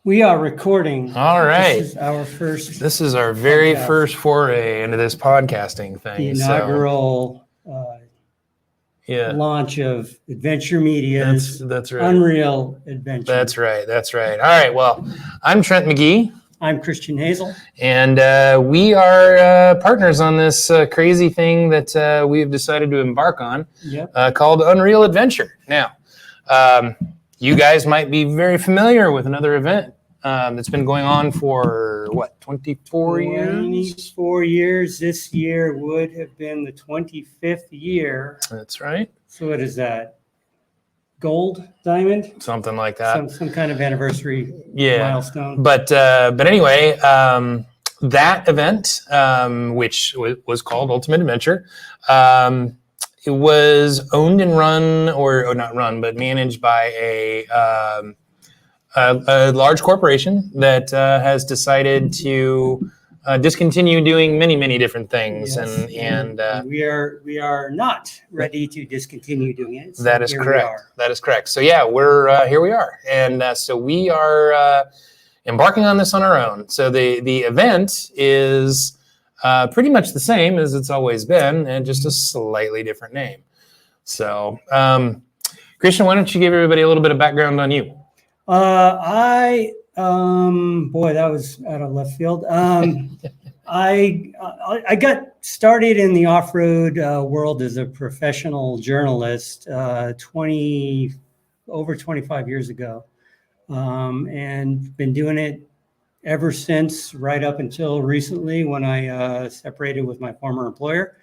We are recording. All right. This is our very first foray into this podcasting thing. The inaugural launch of Adventure Media's that's right. Unreal Adventure. That's right. All right. Well, I'm Trent McGee. I'm Christian Hazel. And we are partners on this crazy thing that we've decided to embark on called Unreal Adventure. Now, you guys might be very familiar with another event that's been going on for, 24 years? 24 years. This year would have been the 25th year. That's right. So what is that? Gold, diamond? Something like that. Some kind of anniversary milestone. But anyway, that event, which was called Ultimate Adventure, it was owned and run, or not run, but managed by a large corporation that has decided to discontinue doing many different things. Yes. And we are not ready to discontinue doing it. So that is correct. So we're here we are. And so we are embarking on this on our own. So the event is pretty much the same as it's always been, and just a slightly different name. So, Christian, why don't you give everybody a little bit of background on you? That was out of left field. I got started in the off-road world as a professional journalist over 25 years ago, and been doing it ever since, right up until recently when I separated with my former employer.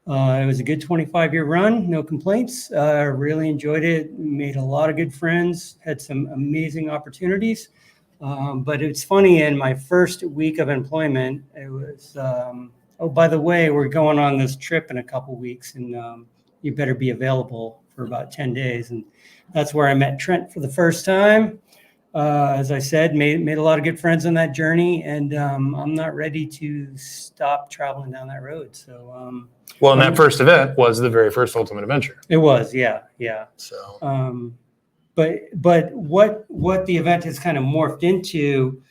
It was a good 25-year run, no complaints. Really enjoyed it, made a lot of good friends, had some amazing opportunities. But it's funny, in my first week of employment, it was, by the way, we're going on this trip in a couple weeks, and you better be available for about 10 days. And that's where I met Trent for the first time. As I said, made a lot of good friends on that journey, and I'm not ready to stop traveling down that road. So, and that first event was the very first Ultimate Adventure. It was, yeah. So, but what the event has kind of morphed into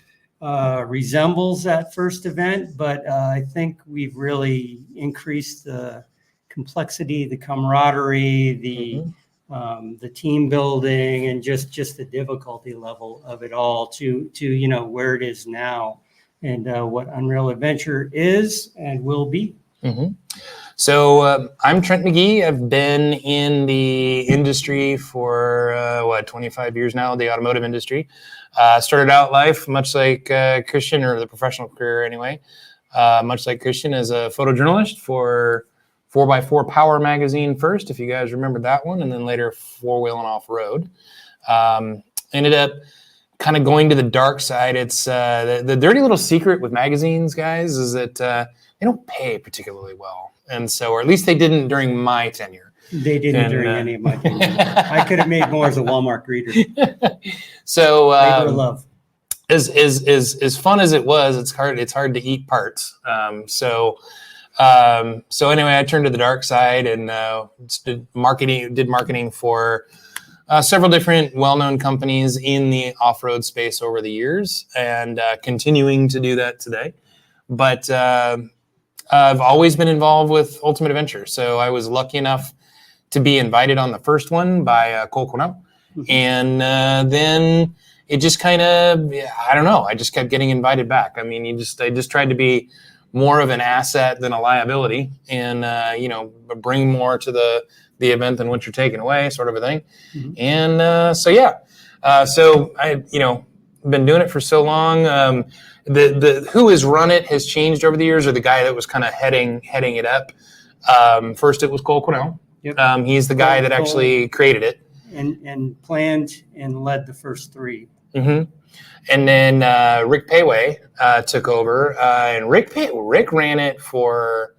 resembles that first event, but I think we've really increased the complexity, the camaraderie, the team building, and just the difficulty level of it all to where it is now, and what Unreal Adventure is and will be. Mm-hmm. So I'm Trent McGee. I've been in the industry for 25 years now, the automotive industry. Started out life much like Christian, or the professional career anyway, much like Christian, as a photojournalist for 4x4 Power magazine first, if you guys remember that one, and then later 4-Wheel and Off-Road. Ended up kind of going to the dark side. It's the dirty little secret with magazines, guys, is that they don't pay particularly well. And so, or at least they didn't during my tenure. They didn't during any of my tenure. I could have made more as a Walmart greeter. So, labor of love. As fun as it was, it's hard to eat parts. So anyway, I turned to the dark side and did marketing for several different well-known companies in the off-road space over the years, and continuing to do that today. But I've always been involved with Ultimate Adventure. So I was lucky enough to be invited on the first one by Cole Cornell. And then it just kind of, I don't know, I just kept getting invited back. I mean, I just tried to be more of an asset than a liability, and bring more to the event than what you're taking away, sort of a thing. Mm-hmm. And so I been doing it for so long. The who has run it has changed over the years, or the guy that was kind of heading it up. First it was Cole Cornell. Yep. He's the guy that actually created it and planned and led the first three. Mm-hmm. And then Rick Payway took over, and Rick ran it for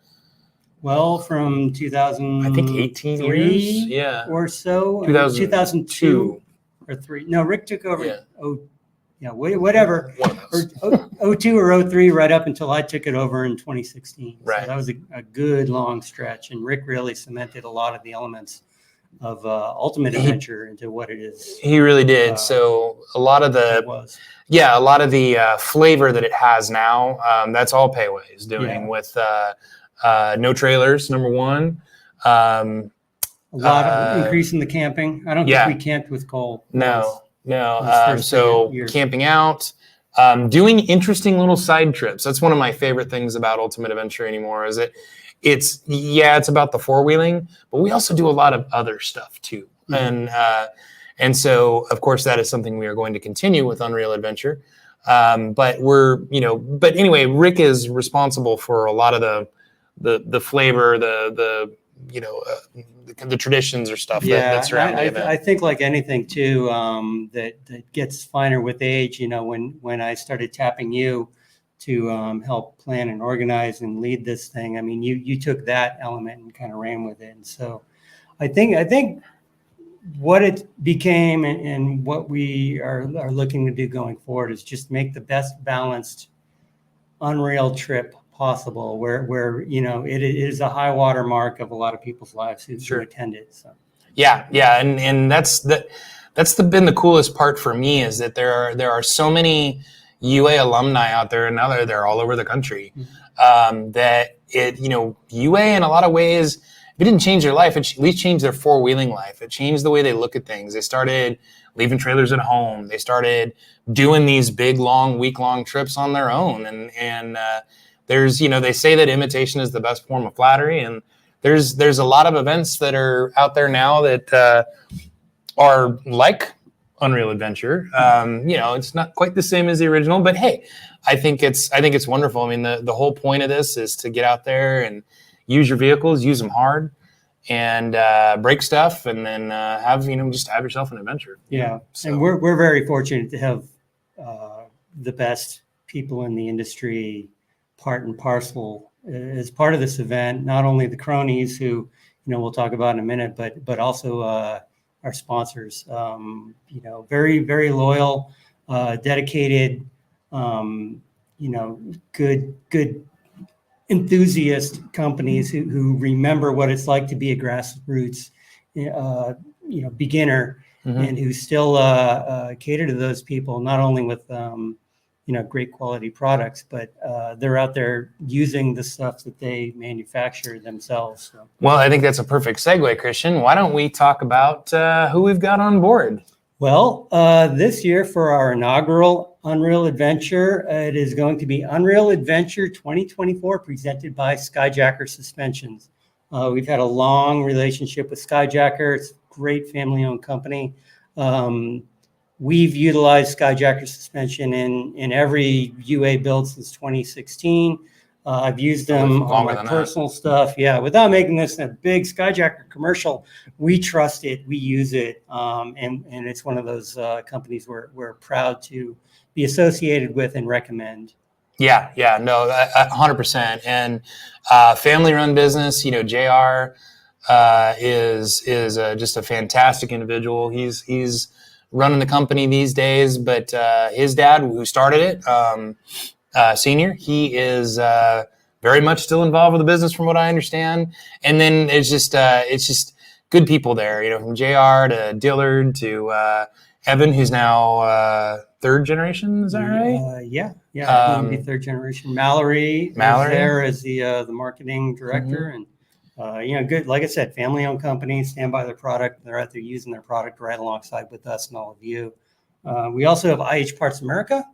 from 2000, I think 18 years, or so. 2002 or 3. No, Rick took over. Yeah. Whatever. Or 02 or 03, right up until I took it over in 2016. Right. So that was a good long stretch, and Rick really cemented a lot of the elements Ultimate Adventure into what it is. He really did. So a lot of the flavor that it has now, that's all Payway is doing with no trailers, number one. A lot of increasing the camping. I don't think we camped with Cole. No. So camping out, doing interesting little side trips. That's one of my favorite things about Ultimate Adventure anymore. Is it's about the four-wheeling, but we also do a lot of other stuff too. And so of course that is something we are going to continue with Unreal Adventure. But anyway, Rick is responsible for a lot of the flavor, the traditions or stuff that surround the event. I think like anything too, that gets finer with age. When I started tapping you to help plan and organize and lead this thing, I mean, you took that element and kind of ran with it. And so I think what it became and what we are looking to do going forward is just make the best balanced Unreal trip possible, where it is a high water mark of a lot of people's lives who attend it. So and that's been the coolest part for me, is that there are so many UA alumni out there, and now they're all over the country. That UA in a lot of ways, if it didn't change their life, it at least changed their four-wheeling life. It changed the way they look at things. They started leaving trailers at home. They started doing these big, long, week-long trips on their own. And there's, they say that imitation is the best form of flattery. And there's a lot of events that are out there now that are like Unreal Adventure. It's not quite the same as the original, but hey, I think it's wonderful. I mean, the whole point of this is to get out there and use your vehicles, use them hard, and break stuff, and then have yourself an adventure. Yeah, so. And we're very fortunate to have the best people in the industry part and parcel as part of this event. Not only the cronies, who we'll talk about in a minute, but also our sponsors. Very, very loyal, dedicated, good enthusiast companies who remember what it's like to be a grassroots, beginner, and who still cater to those people, not only with great quality products, but they're out there using the stuff that they manufacture themselves. So. Well, I think that's a perfect segue, Christian. Why don't we talk about who we've got on board? Well, this year for our inaugural Unreal Adventure, it is going to be Unreal Adventure 2024, presented by Skyjacker Suspensions. We've had a long relationship with Skyjacker. It's a great family-owned company. We've utilized Skyjacker Suspension in every UA build since 2016. I've used them on my personal stuff. Yeah, without making this a big Skyjacker commercial, we trust it, we use it, and it's one of those companies we're proud to be associated with and recommend. Yeah, no, 100%. And family-run business. JR is just a fantastic individual. He's running the company these days, but his dad, who started it, Senior, he is very much still involved with the business, from what I understand. And then it's just good people there, from JR to Dillard to Evan, who's now third generation. Is that right? Yeah, maybe third generation. Mallory is there as the marketing director, and good. Like I said, family-owned company, stand by their product. They're out there using their product right alongside with us and all of you. We also have IH Parts America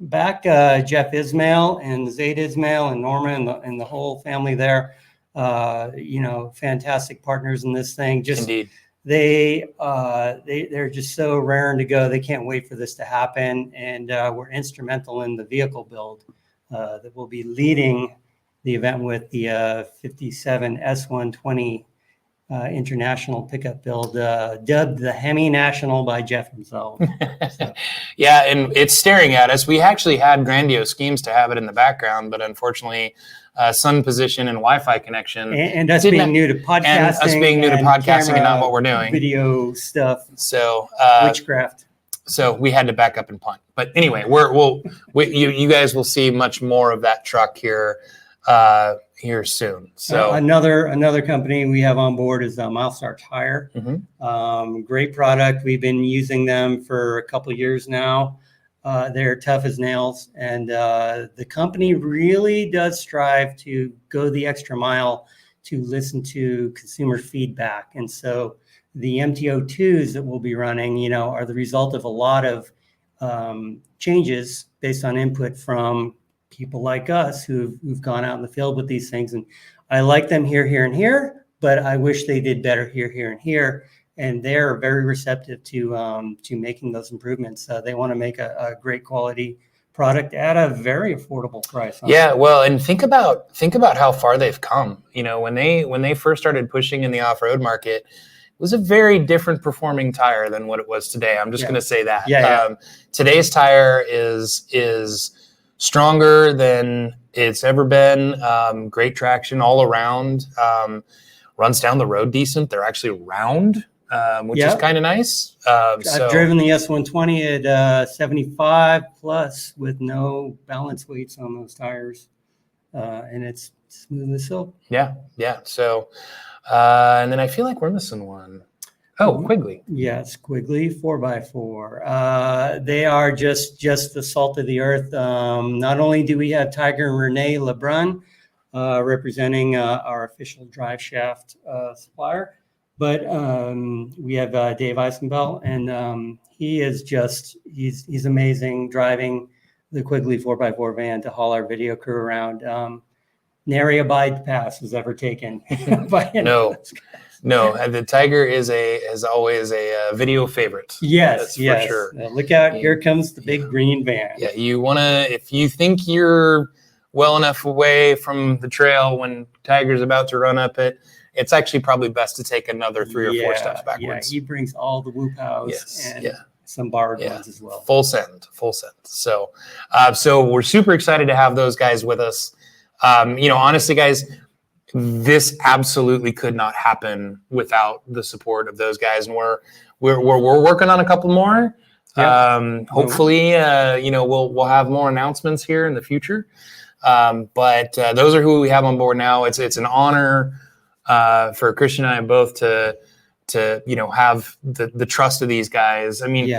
back, Jeff Ismail and Zaid Ismail and Norman and the whole family there. Fantastic partners in this thing. Just indeed. They're just so raring to go. They can't wait for this to happen, and we're instrumental in the vehicle build that will be leading the event with the 57 S120 international pickup build, dubbed the Hemi National by Jeff himself. So. Yeah, and it's staring at us. We actually had grandiose schemes to have it in the background, but unfortunately, sun position and Wi-Fi connection, and us being new to podcasting, and not what we're doing, video stuff. So witchcraft. So we had to back up and punt. But anyway, you guys will see much more of that truck here here soon. So another company we have on board is Milestar Tire. Great product. We've been using them for a couple of years now. They're tough as nails, and the company really does strive to go the extra mile to listen to consumer feedback. And so the MTO2s that we'll be running, are the result of a lot of changes based on input from people like us who've gone out in the field with these things. And I like them here, and here, but I wish they did better here, and here. And they're very receptive to making those improvements. They want to make a great quality product at a very affordable price. Yeah, well, and think about how far they've come. When they first started pushing in the off-road market, it was a very different performing tire than what it was today. I'm just going to say that. Today's tire is stronger than it's ever been. Great traction all around. Runs down the road decent. They're actually round, which is kind of nice. I've driven the S120 at 75 plus with no balance weights on those tires, and it's smooth as silk. Yeah. So, and then I feel like we're missing one. Oh, Quigley. Yes, Quigley 4x4. They are just the salt of the earth. Not only do we have Tiger and Renee Lebrun representing our official Driveshaft supplier, but we have Dave Eisenbell, and he is he's amazing driving the Quigley 4x4 van to haul our video crew around. Nary a bide pass was ever taken by anyone. No, the Tiger is always a video favorite. Yes, for sure. Look out! Here comes the big green van. Yeah, if you think you're well enough away from the trail when Tiger's about to run up it, it's actually probably best to take another 3 or 4 steps backwards. Yeah, he brings all the whoop house and some borrowed ones as well. Full send. So, so we're super excited to have those guys with us. Honestly, guys, this absolutely could not happen without the support of those guys, and we're working on a couple more. Hopefully, we'll have more announcements here in the future. But those are who we have on board now. It's an honor for Christian and I both to have the trust of these guys. I mean,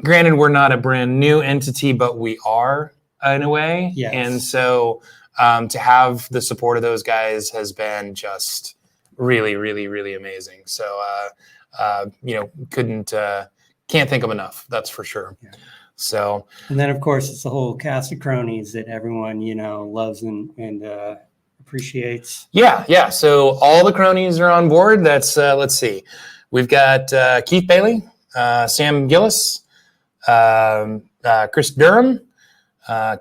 granted, we're not a brand new entity, but we are in a way, and so. To have the support of those guys has been just really, really, really amazing. So, can't think of enough. That's for sure. Yeah. So, and then of course it's the whole cast of cronies that everyone loves and appreciates. Yeah. So all the cronies are on board. That's let's see, we've got Keith Bailey, Sam Gillis, Chris Durham,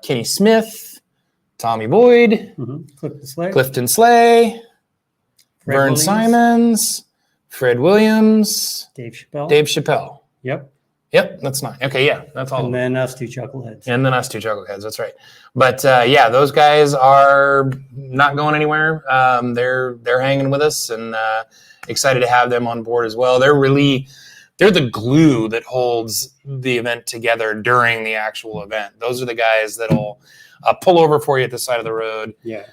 Kenny Smith. Tommy Boyd, Clifton Slay, Vern Simons, Fred Williams, Dave Chappelle. Yep, that's nice. Okay, that's all. And then us two chuckleheads. That's right. But those guys are not going anywhere. They're hanging with us, and excited to have them on board as well. They're the glue that holds the event together during the actual event. Those are the guys that'll pull over for you at the side of the road. Yeah.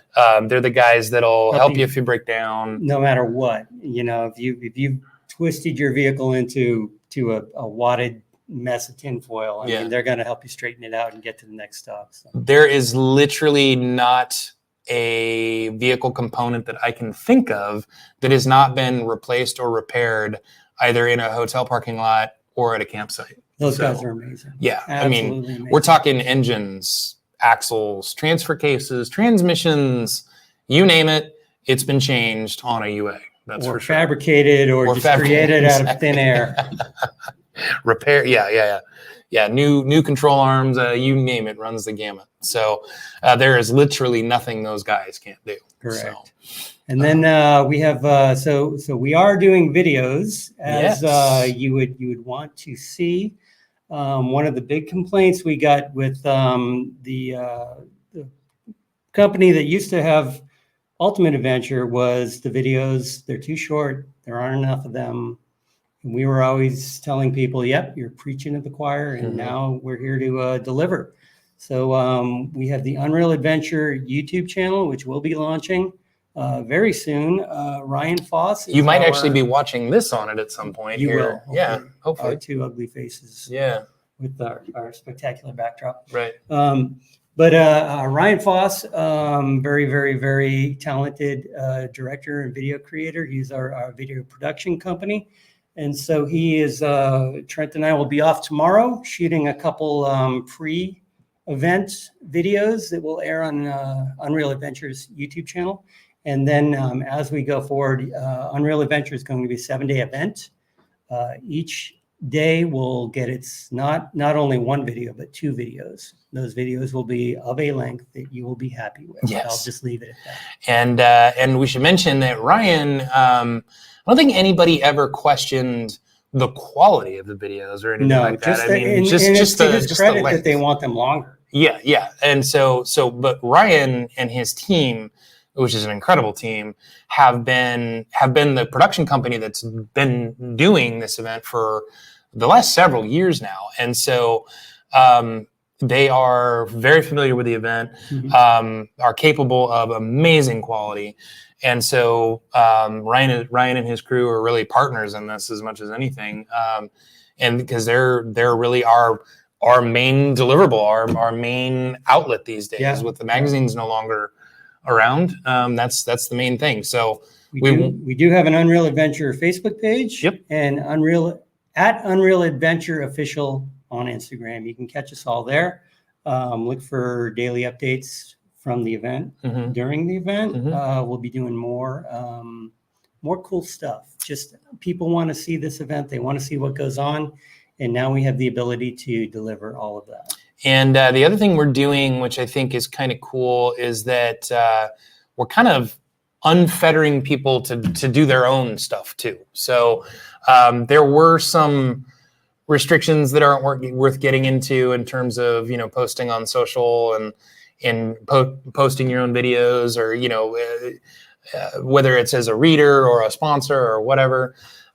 They're the guys that'll help you if you break down. No matter what, if you twisted your vehicle into a wadded mess of tinfoil, I mean, they're going to help you straighten it out and get to the next stop. So. There is literally not a vehicle component that I can think of that has not been replaced or repaired either in a hotel parking lot or at a campsite. Those guys are amazing. Yeah. Absolutely amazing. We're talking engines, axles, transfer cases, transmissions, you name it, it's been changed on a UA. That's for sure. Fabricated or just created out of thin air. Repair, yeah. New control arms, you name it, runs the gamut. So there is literally nothing those guys can't do. Correct. So, and then we have so we are doing videos as you would want to see. One of the big complaints we got with the company that used to have Ultimate Adventure was the videos. They're too short. There aren't enough of them. And we were always telling people, yep, you're preaching to the choir, and now we're here to deliver. So we have the Unreal Adventure YouTube channel, which will be launching very soon. Ryan Foss. You might actually be watching this on it at some point. You here. will. Yeah, hopefully. Our two ugly faces. Yeah. With our spectacular backdrop. Right. But Ryan Foss, very, very, very talented director and video creator. He's our video production company. And so he is, Trent and I will be off tomorrow shooting a couple pre-event videos that will air on Unreal Adventure's YouTube channel. And then as we go forward, Unreal Adventure is going to be a 7-day event. Each day will get its not only one video, but 2 videos. Those videos will be of a length that you will be happy with. Yes. I'll just leave it at that. And we should mention that Ryan, I don't think anybody ever questioned the quality of the videos or anything like that. I mean, just to his credit that they want them longer. Yeah, yeah. And but Ryan and his team, which is an incredible team, have been the production company that's been doing this event for the last several years now. And so they are very familiar with the event, are capable of amazing quality. And so Ryan and his crew are really partners in this as much as anything. And because they're really our main deliverable, our main outlet these days. With the magazines no longer around, that's the main thing. So we do have an Unreal Adventure Facebook page. Yep. And Unreal Adventure Official on Instagram. You can catch us all there. Look for daily updates from the event. During the event, we'll be doing more cool stuff. Just people want to see this event. They want to see what goes on. And now we have the ability to deliver all of that. And the other thing we're doing, which I think is kind of cool, is that we're kind of unfettering people to do their own stuff too. So there were some restrictions that aren't worth getting into in terms of, posting on social and posting your own videos, or, whether it's as a reader or a sponsor or whatever.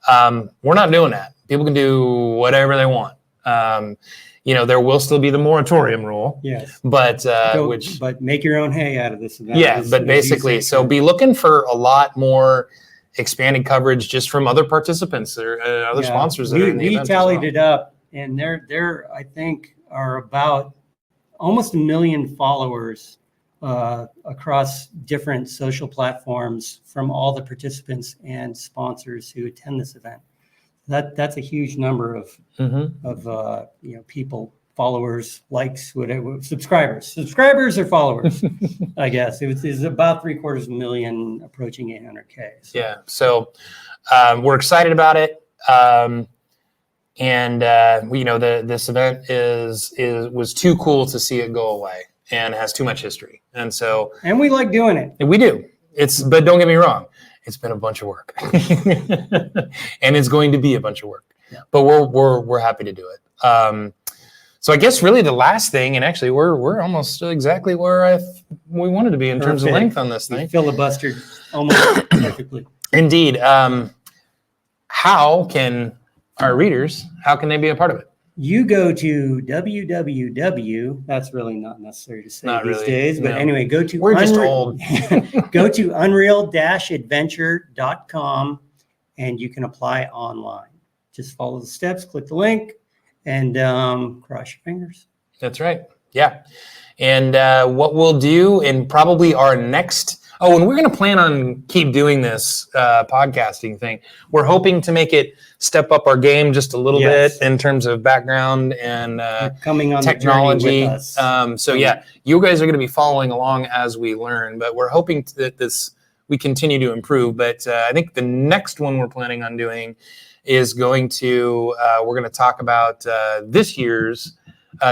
We're not doing that. People can do whatever they want. There will still be the moratorium rule. Yes. But make your own hay out of this event. Yeah, but basically, so be looking for a lot more expanded coverage just from other participants or other sponsors that are in the event. We tallied it up, and there I think are about almost 1 million followers across different social platforms from all the participants and sponsors who attend this event. That's a huge number of people, followers, likes, whatever, subscribers or followers. I guess it's about 750,000, approaching 800K. So. Yeah, so we're excited about it, and this event was too cool to see it go away, and has too much history, and we like doing it. We do. But don't get me wrong. It's been a bunch of work, and it's going to be a bunch of work. Yeah. But we're happy to do it. So I guess really the last thing, and actually we're almost exactly where we wanted to be in terms of length on this thing. Filibustered almost perfectly. Indeed. How can our readers? How can they be a part of it? You go to www. That's really not necessary to say these days, but anyway, go to just old. Go to unreal-adventure.com, and you can apply online. Just follow the steps, click the link, and cross your fingers. That's right. Yeah, and what we'll do in probably our next. Oh, and we're going to plan on keep doing this podcasting thing. We're hoping to make it step up our game just a little bit in terms of background and coming on technology. The journey with us. So yeah, you guys are going to be following along as we learn, but we're hoping that we continue to improve. But I think the next one we're planning on doing is we're going to talk about this year's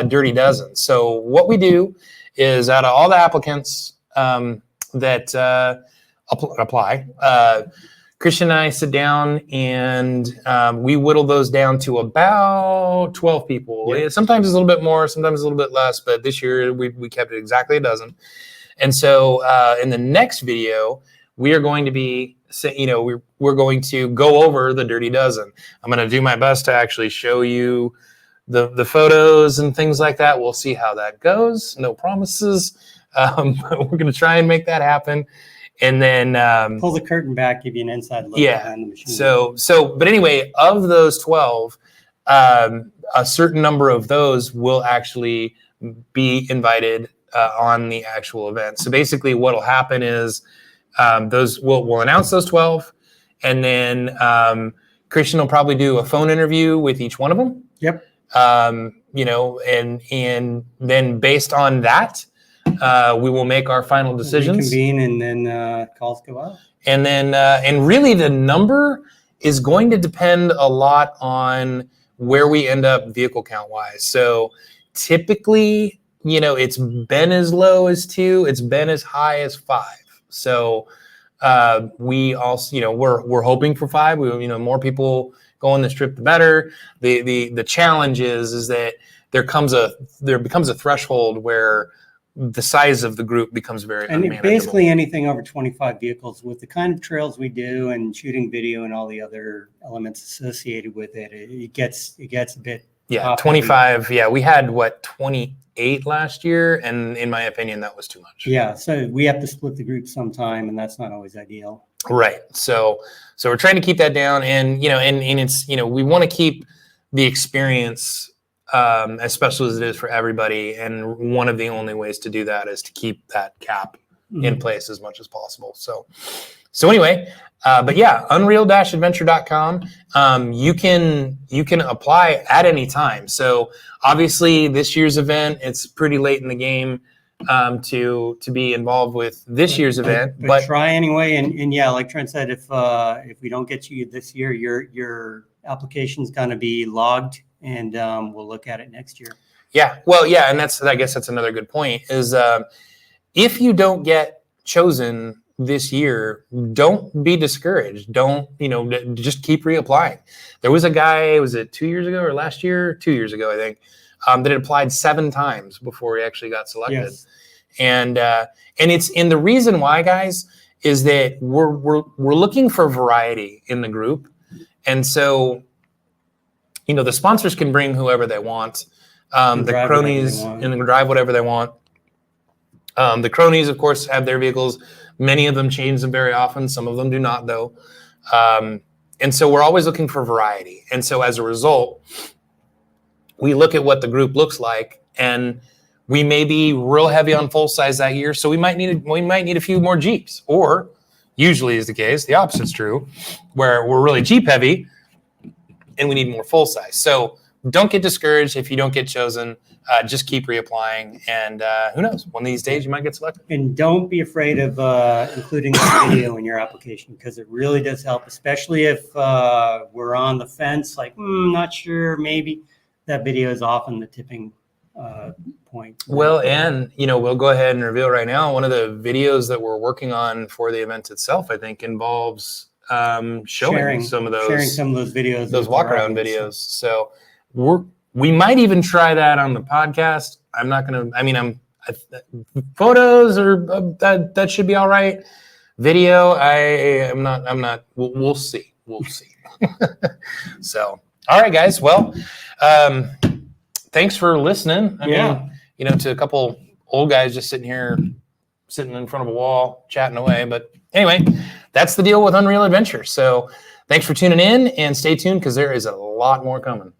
Dirty Dozen. So what we do is, out of all the applicants that apply, Christian and I sit down and we whittle those down to about 12 people. Yeah. Sometimes it's a little bit more, sometimes a little bit less, but this year we kept it exactly a dozen. And so in the next video, we are going to be, we're going to go over the Dirty Dozen. I'm going to do my best to actually show you the photos and things like that. We'll see how that goes. No promises. We're going to try and make that happen. And then pull the curtain back, give you an inside look behind the machine. But anyway, of those 12, a certain number of those will actually be invited on the actual event. So basically what will happen is we'll announce those 12, and then Christian will probably do a phone interview with each one of them. Yep. And then based on that, we will make our final decisions. Reconvene, and then calls go out. And then, and really the number is going to depend a lot on where we end up vehicle count wise. So typically, it's been as low as 2, it's been as high as 5. So we also, we're hoping for 5. We, more people go on this trip, the better. The challenge is that there becomes a threshold where the size of the group becomes very unmanageable. Basically anything over 25 vehicles with the kind of trails we do and shooting video and all the other elements associated with it, it gets a bit. Yeah, 25. Heavy. Yeah, we had 28 last year, and in my opinion, that was too much. Yeah, so we have to split the group sometime, and that's not always ideal. Right. So we're trying to keep that down, and and it's we want to keep the experience as special as it is for everybody, and one of the only ways to do that is to keep that cap in place as much as possible. So anyway, but yeah, unreal-adventure.com. You can apply at any time. So obviously this year's event, it's pretty late in the game to be involved with this year's event, but try anyway. And yeah, like Trent said, if we don't get you this year, your application's going to be logged, and we'll look at it next year. Yeah, well, yeah, and I guess that's another good point. Is if you don't get chosen this year, don't be discouraged. Don't just keep reapplying. There was a guy, was it 2 years ago or last year? 2 years ago, I think, that had applied 7 times before he actually got selected. Yes. And the reason why, guys, is that we're looking for variety in the group, and so the sponsors can bring whoever they want. The cronies and drive whatever they want. The cronies, of course, have their vehicles. Many of them change them very often. Some of them do not, though. And so we're always looking for variety. And so as a result, we look at what the group looks like, and we may be real heavy on full size that year. So we might need a few more Jeeps, or usually is the case, the opposite's true, where we're really Jeep heavy and we need more full size. So don't get discouraged if you don't get chosen. Just keep reapplying, and who knows? One of these days you might get selected. And don't be afraid of including the video in your application, because it really does help, especially if we're on the fence, like, not sure, maybe. That video is often the tipping point. Well, and we'll go ahead and reveal right now, one of the videos that we're working on for the event itself, I think, involves sharing some of those videos, those walk around videos. So we might even try that on the podcast. I'm not gonna. Photos or that should be all right. Video, I'm not. We'll see. We'll see. So, all right, guys. Well, thanks for listening. I mean, to a couple old guys just sitting in front of a wall, chatting away. But anyway, that's the deal with Unreal Adventure. So thanks for tuning in, and stay tuned because there is a lot more coming.